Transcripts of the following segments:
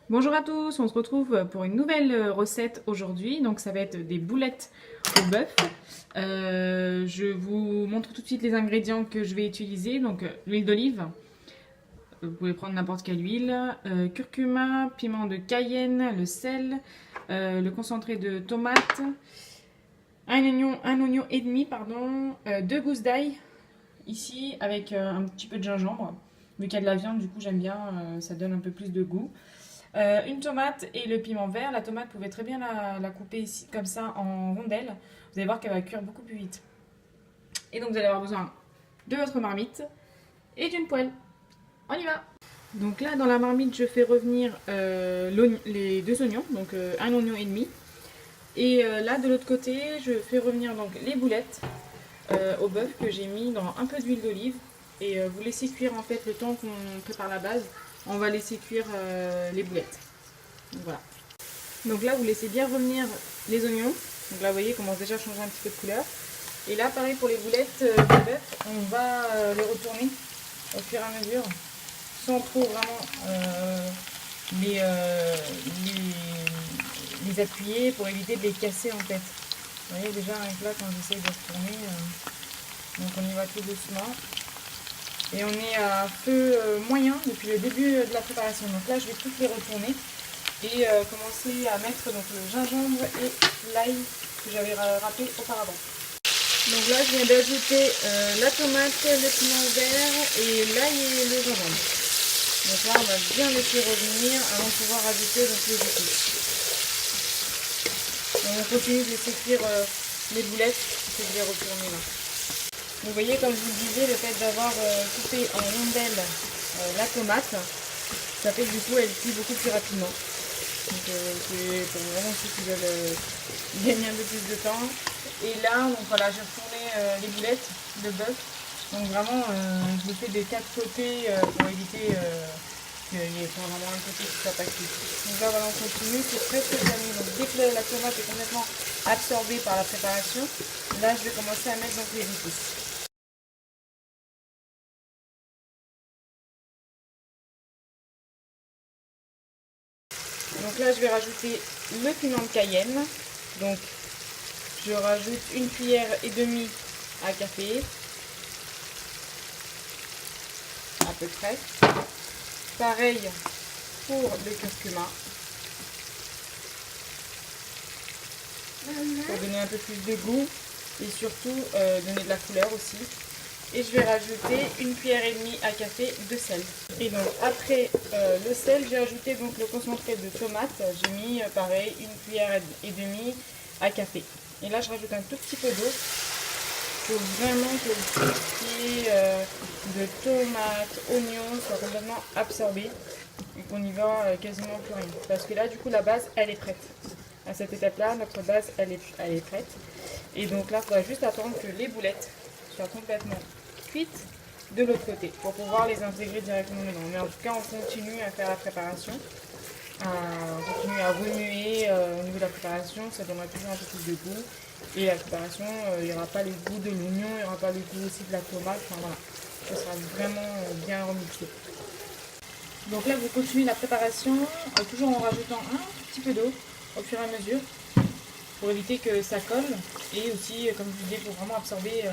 Bonjour à tous, on se retrouve pour une nouvelle recette aujourd'hui. Donc ça va être des boulettes au bœuf. Je vous montre tout de suite les ingrédients que je vais utiliser. Donc l'huile d'olive, vous pouvez prendre n'importe quelle huile, curcuma, piment de Cayenne, le sel, le concentré de tomate, un oignon et demi, pardon, deux gousses d'ail ici avec un petit peu de gingembre. Vu qu'il y a de la viande, du coup j'aime bien, ça donne un peu plus de goût. Une tomate et le piment vert. La tomate, vous pouvez très bien la couper ici, comme ça, en rondelles. Vous allez voir qu'elle va cuire beaucoup plus vite. Et donc, vous allez avoir besoin de votre marmite et d'une poêle. On y va! Donc là, dans la marmite, je fais revenir les deux oignons, donc un oignon et demi. Et là, de l'autre côté, je fais revenir donc les boulettes au bœuf que j'ai mis dans un peu d'huile d'olive. Et vous laissez cuire en fait le temps qu'on prépare la base. On va laisser cuire les boulettes. Donc voilà. Donc là, vous laissez bien revenir les oignons. Donc là, vous voyez, ils commencent déjà à changer un petit peu de couleur. Et là, pareil pour les boulettes de bœuf, on va les retourner au fur et à mesure, sans trop vraiment les, euh, les appuyer pour éviter de les casser en fait. Vous voyez déjà, avec là, quand j'essaye de retourner, donc on y va tout doucement. Et on est à feu moyen depuis le début de la préparation. Donc là, je vais toutes les retourner. Et commencer à mettre donc, le gingembre et l'ail que j'avais râpé auparavant. Donc là je viens d'ajouter la tomate, le piment vert et l'ail et le gingembre. Donc là on va bien laisser revenir avant de pouvoir rajouter donc, les épices. Donc on continue de laisser cuire les boulettes que je vais retourner là. Vous voyez, comme je vous le disais, le fait d'avoir coupé en rondelles la tomate, ça fait que du coup elle cuit beaucoup plus rapidement. Donc c'est pour vraiment ceux qui veulent gagner un peu plus de temps. Et là, donc voilà, j'ai retourné les boulettes de bœuf. Donc vraiment, je le fais des quatre côtés pour éviter qu'il y ait vraiment un côté qui soit pas cuit. Donc là, voilà, on continue, c'est presque terminé. Donc dès que la tomate est complètement absorbée par la préparation, là, je vais commencer à mettre donc les épices. Donc là, je vais rajouter le piment de Cayenne. Donc je rajoute une cuillère et demie à café, à peu près. Pareil pour le curcuma, pour donner un peu plus de goût et surtout donner de la couleur aussi. Et je vais rajouter une cuillère et demie à café de sel. Et donc après le sel, j'ai ajouté donc le concentré de tomate. J'ai mis pareil une cuillère et demie à café. Et là je rajoute un tout petit peu d'eau pour vraiment que le pied de tomate, oignon soit complètement absorbé et qu'on y voit quasiment plus rien. Parce que là du coup la base elle est prête. À cette étape là notre base elle est prête. Et donc là il faudra juste attendre que les boulettes soient complètement cuites de l'autre côté pour pouvoir les intégrer directement dedans. Mais en tout cas on continue à faire la préparation. On continue à remuer au niveau de la préparation, ça donnera toujours un peu plus de goût. Et la préparation, il n'y aura pas le goût de l'oignon, il n'y aura pas le goût aussi de la tomate. Enfin voilà, ça sera vraiment bien remixé. Donc là, vous continuez la préparation, toujours en rajoutant un petit peu d'eau au fur et à mesure pour éviter que ça colle. Et aussi, comme je vous disais, pour vraiment absorber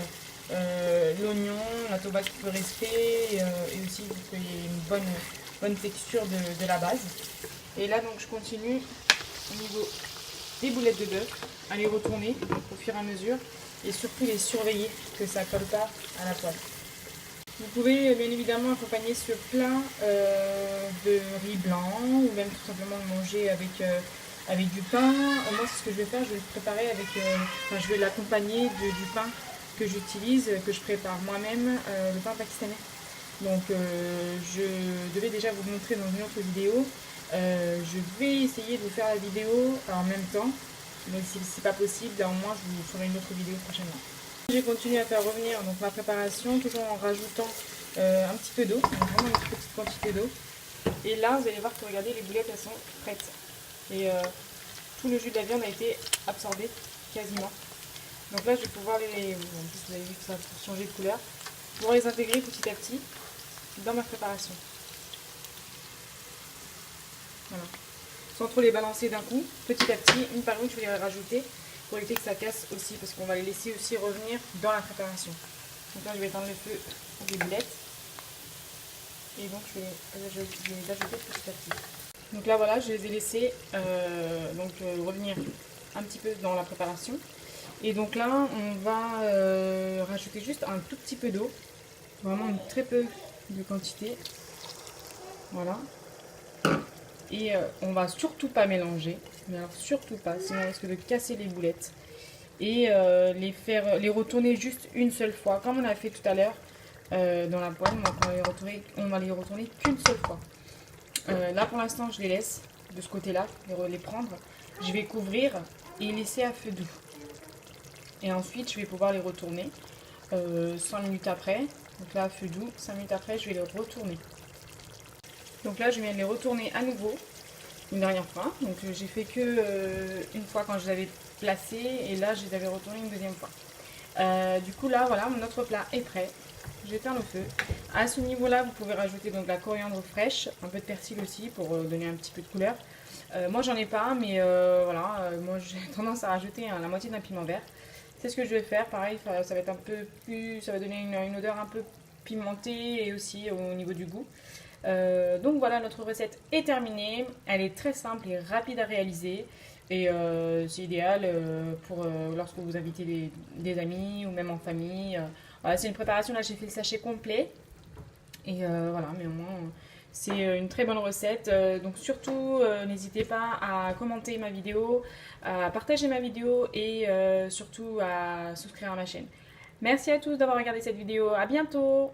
l'oignon, la tomate qui peut rester et aussi pour qu'il y ait une bonne texture de la base. Et là, donc, je continue au niveau des boulettes de bœuf à les retourner au fur et à mesure et surtout les surveiller que ça ne colle pas à la poêle. Vous pouvez bien évidemment accompagner ce plat de riz blanc ou même tout simplement le manger avec du pain. Moi, c'est ce que je vais faire, je vais le préparer avec, je vais l'accompagner du pain que j'utilise, que je prépare moi-même, le pain pakistanais. Donc je devais déjà vous le montrer dans une autre vidéo. Je vais essayer de vous faire la vidéo en même temps. Mais si c'est pas possible, au moins je vous ferai une autre vidéo prochainement. J'ai continué à faire revenir donc, ma préparation, toujours en rajoutant un petit peu d'eau, vraiment une petite quantité d'eau. Et là, vous allez voir que regardez, les boulettes elles sont prêtes. Et tout le jus de la viande a été absorbé quasiment. Donc là, je vais pouvoir en plus, vous avez vu que ça a changé de couleur. Pouvoir les intégrer petit à petit dans ma préparation. Voilà. sans trop les balancer d'un coup, petit à petit, une par une, je vais les rajouter pour éviter que ça casse aussi, parce qu'on va les laisser aussi revenir dans la préparation. Donc là, je vais éteindre le feu des boulettes. Et donc, je vais les ajouter petit à petit. Donc là, voilà, je les ai laissés revenir un petit peu dans la préparation. Et donc là, on va rajouter juste un tout petit peu d'eau. Vraiment très peu de quantité. Voilà. Et on va surtout pas mélanger. Mais alors surtout pas, sinon on risque de casser les boulettes. Et les retourner juste une seule fois, comme on a fait tout à l'heure dans la poêle. Donc on va les retourner qu'une seule fois. Là pour l'instant je les laisse de ce côté là, les prendre. Je vais couvrir et laisser à feu doux. Et ensuite je vais pouvoir les retourner 5 minutes après. Donc là à feu doux, 5 minutes après je vais les retourner. Donc là je viens de les retourner à nouveau une dernière fois. Donc j'ai fait que une fois quand je les avais placés et là je les avais retournés une deuxième fois. Du coup là voilà, notre plat est prêt. J'éteins le feu. À ce niveau là vous pouvez rajouter donc la coriandre fraîche, un peu de persil aussi pour donner un petit peu de couleur. Moi j'en ai pas, mais voilà, moi j'ai tendance à rajouter la moitié d'un piment vert. C'est ce que je vais faire, pareil, ça va être un peu plus, ça va donner une odeur un peu pimentée et aussi au niveau du goût. Donc voilà, notre recette est terminée. Elle est très simple et rapide à réaliser. Et c'est idéal pour lorsque vous invitez des amis ou même en famille. Voilà, c'est une préparation, là j'ai fait le sachet complet. Et voilà, mais au moins c'est une très bonne recette. Donc surtout, n'hésitez pas à commenter ma vidéo, à partager ma vidéo et surtout à souscrire à ma chaîne. Merci à tous d'avoir regardé cette vidéo. À bientôt!